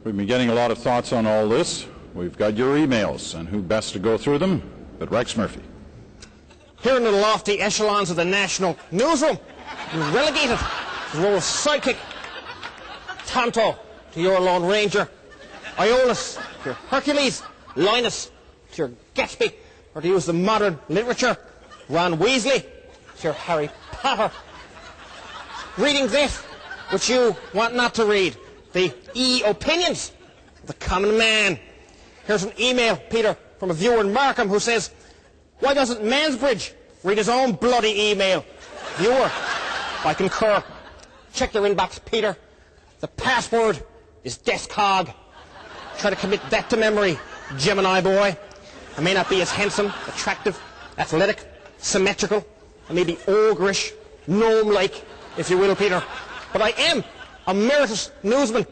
We've been getting a lot of thoughts on all this. We've got your emails, and who best to go through them but Rex Murphy. Here in the lofty echelons of the national newsroom, you're relegated to the role of sidekick. Tonto to your Lone Ranger, Iolaus to your Hercules, Linus to your Gatsby, or to use the modern literature, Ron Weasley to your Harry Potter. Reading this, which you want not to read, the opinions of the common man. Here's an email, Peter, from a viewer in Markham who says, why doesn't Mansbridge read his own bloody email? Viewer, I concur. Check your inbox, Peter. The password is DESCOG. Try to commit that to memory, Gemini boy. I may not be as handsome, attractive, athletic, symmetrical, I may be ogreish, gnome-like, if you will, Peter, but I am a meritus newsman.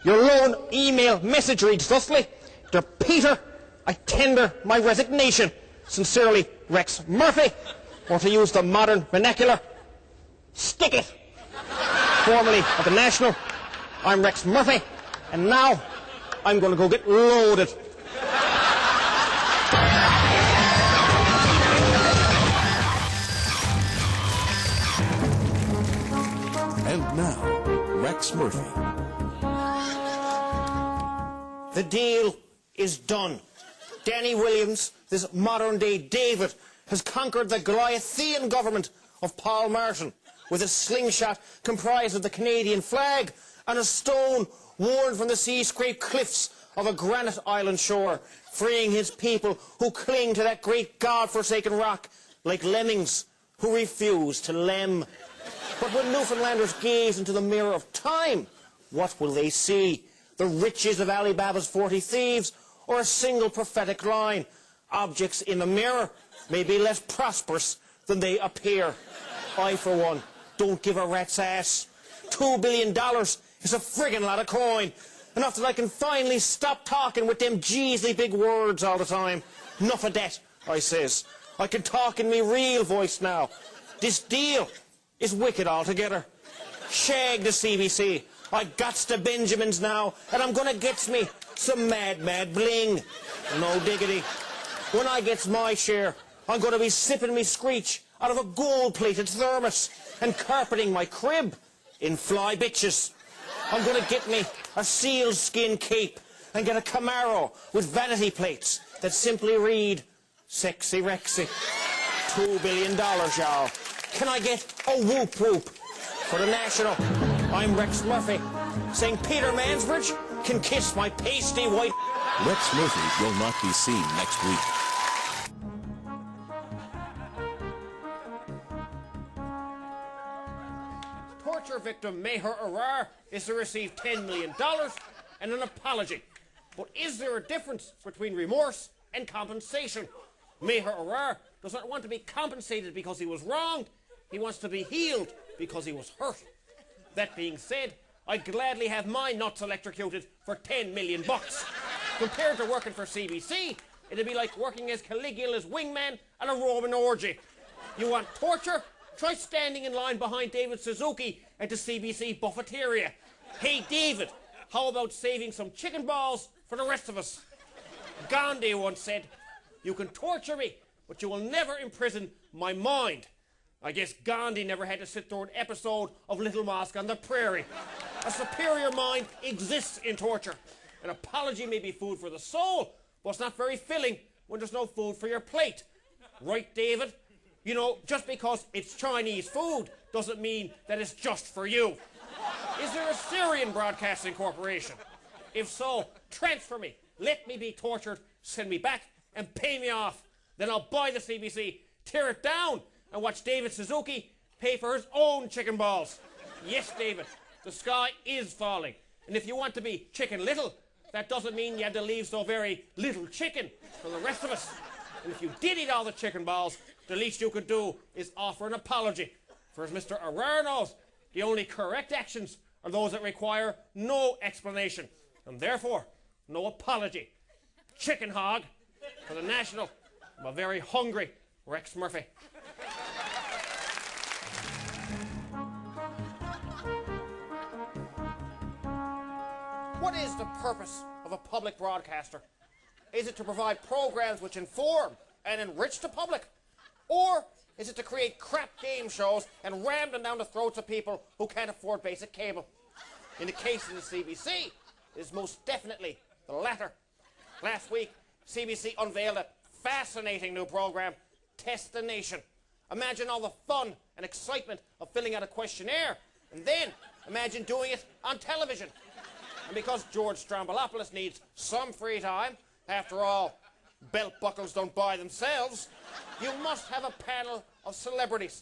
Your lone email message reads thusly: Dear Peter, I tender my resignation. Sincerely, Rex Murphy. Or to use the modern vernacular, stick it. Formerly of the National, I'm Rex Murphy, and now I'm going to go get loaded. And now, Rex Murphy. The deal is done. Danny Williams, this modern-day David, has conquered the Goliathian government of Paul Martin with a slingshot comprised of the Canadian flag and a stone worn from the sea-scraped cliffs of a granite island shore, freeing his people who cling to that great God-forsaken rock like lemmings who refuse to lem. But when Newfoundlanders gaze into the mirror of time, what will they see? The riches of Ali Baba's 40 thieves, or a single prophetic line? Objects in the mirror may be less prosperous than they appear. I, for one, don't give a rat's ass. $2 billion is a friggin' lot of coin. Enough that I can finally stop talking with them jeezly big words all the time. Enough of that, I says. I can talk in me real voice now. This deal is wicked altogether. Shag the CBC. I gots the Benjamins now, and I'm gonna get me some mad bling. No diggity. When I gets my share, I'm gonna be sipping me screech out of a gold-plated thermos and carpeting my crib in fly bitches. I'm gonna get me a sealskin cape and get a Camaro with vanity plates that simply read, Sexy Rexy. $2 billion, y'all. Can I get a whoop whoop for the National? I'm Rex Murphy, saying Peter Mansbridge can kiss my pasty white... Rex Murphy will not be seen next week. Torture victim Meher Arar is to receive $10 million and an apology. But is there a difference between remorse and compensation? Meher Arar does not want to be compensated because he was wronged. He wants to be healed because he was hurt. That being said, I'd gladly have my nuts electrocuted for $10 million. Compared to working for CBC, it'd be like working as Caligula's wingman at a Roman orgy. You want torture? Try standing in line behind David Suzuki at the CBC buffeteria. Hey, David, how about saving some chicken balls for the rest of us? Gandhi once said, you can torture me, but you will never imprison my mind. I guess Gandhi never had to sit through an episode of Little Mosque on the Prairie. A superior mind exists in torture. An apology may be food for the soul, but it's not very filling when there's no food for your plate. Right, David? You know, just because it's Chinese food doesn't mean that it's just for you. Is there a Syrian Broadcasting Corporation? If so, transfer me. Let me be tortured, send me back, and pay me off. Then I'll buy the CBC, tear it down, and watch David Suzuki pay for his own chicken balls. Yes, David, the sky is falling. And if you want to be Chicken Little, that doesn't mean you had to leave so very little chicken for the rest of us. And if you did eat all the chicken balls, the least you could do is offer an apology. For as Mr. Arar knows, the only correct actions are those that require no explanation. And therefore, no apology. Chicken hog for the National. I'm a very hungry Rex Murphy. What is the purpose of a public broadcaster? Is it to provide programs which inform and enrich the public? Or is it to create crap game shows and ram them down the throats of people who can't afford basic cable? In the case of the CBC, it is most definitely the latter. Last week, CBC unveiled a fascinating new program, Test the Nation. Imagine all the fun and excitement of filling out a questionnaire, and then imagine doing it on television. And because George Strombolopoulos needs some free time, after all, belt buckles don't buy themselves, you must have a panel of celebrities.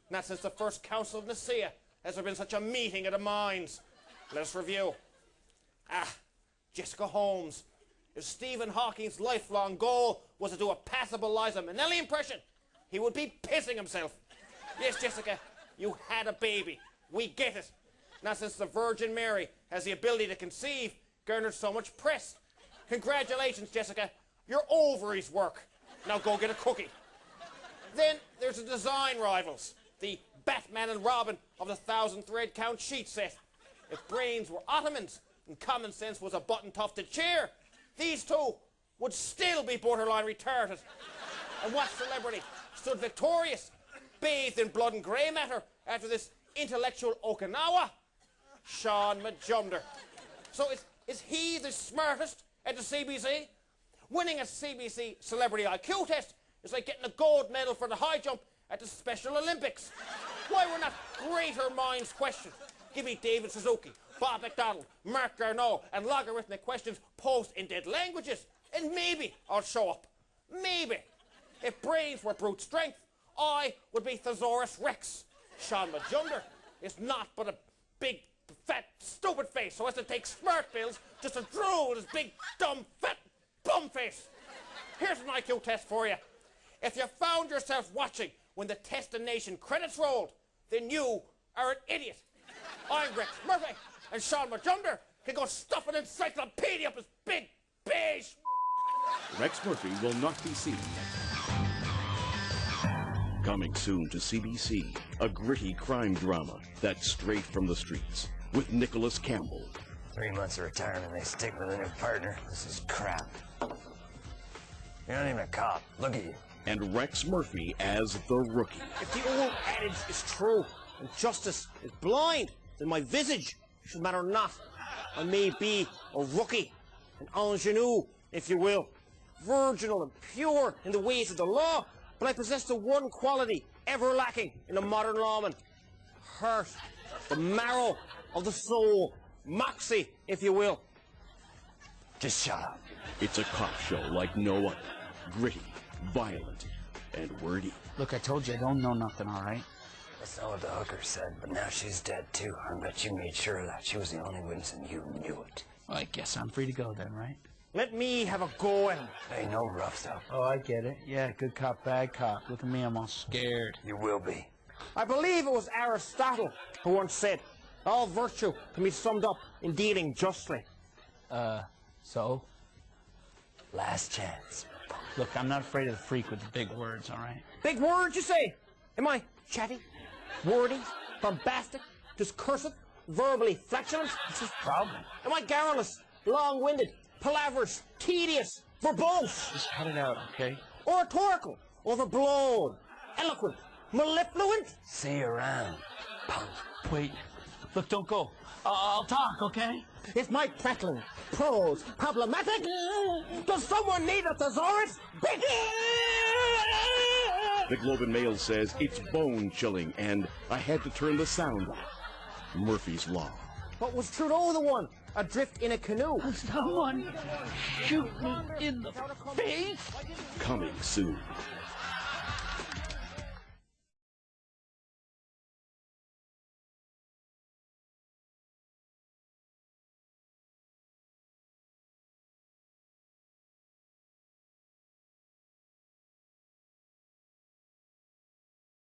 Not since the first Council of Nicaea has there been such a meeting of the minds. Let us review. Jessica Holmes. If Stephen Hawking's lifelong goal was to do a passable Liza Minnelli impression, he would be pissing himself. Yes, Jessica, you had a baby. We get it. Not since the Virgin Mary has the ability to conceive garnered so much press. Congratulations, Jessica. Your ovaries work. Now go get a cookie. Then there's the design rivals, the Batman and Robin of the 1,000-thread count sheet set. If brains were ottomans and common sense was a button-tufted chair, these two would still be borderline retarded. And what celebrity stood victorious, bathed in blood and grey matter after this intellectual Okinawa? Sean Majunder. So is he the smartest at the CBC? Winning a CBC celebrity IQ test is like getting a gold medal for the high jump at the Special Olympics. Why were not greater minds questioned? Give me David Suzuki, Bob McDonald, Mark Garneau, and logarithmic questions posed in dead languages, and maybe I'll show up. Maybe. If brains were brute strength, I would be Thesaurus Rex. Sean Majunder is not but a big, fat, stupid face who has to take smart pills just to drool with his big, dumb, fat bum face. Here's an IQ test for you. If you found yourself watching when the Test the Nation credits rolled, then you are an idiot. I'm Rex Murphy, and Sean Majunder can go stuff an encyclopedia up his big, beige... Rex Murphy will not be seen next week. Coming soon to CBC, a gritty crime drama that's straight from the streets with Nicholas Campbell. 3 months of retirement, they stick with a new partner. This is crap. You're not even a cop. Look at you. And Rex Murphy as the rookie. If the old adage is true, and justice is blind, then my visage should matter not. I may be a rookie, an ingenue, if you will, virginal and pure in the ways of the law, but I possess the one quality ever lacking in a modern lawman. Heart, the marrow of the soul, moxie, if you will. Just shut up. It's a cop show like no other. Gritty, violent, and wordy. Look, I told you I don't know nothing, all right? That's not what the hooker said, but now she's dead too. I bet you made sure of that. She was the only witness and you knew it. Well, I guess I'm free to go then, right? Let me have a go at him. Hey, no rough stuff. Oh, I get it. Yeah, good cop, bad cop. Look at me, I'm all scared. You will be. I believe it was Aristotle who once said, all virtue can be summed up in dealing justly. So? Last chance. Look, I'm not afraid of the freak with the big words, all right? Big words, you say? Am I chatty, wordy, bombastic, discursive, verbally flatulent? What's his problem? Am I garrulous, long-winded, palaverous, tedious, verbose? Just cut it out, okay? Oratorical, overblown, eloquent, mellifluent? See you around, punk. Wait. Look, don't go. I'll talk, okay? Is my prattling prose problematic? Does someone need a thesaurus? The Globe and Mail says it's bone-chilling, and I had to turn the sound off. Murphy's Law. But was Trudeau the one adrift in a canoe? Someone shoot me in the face? Coming soon.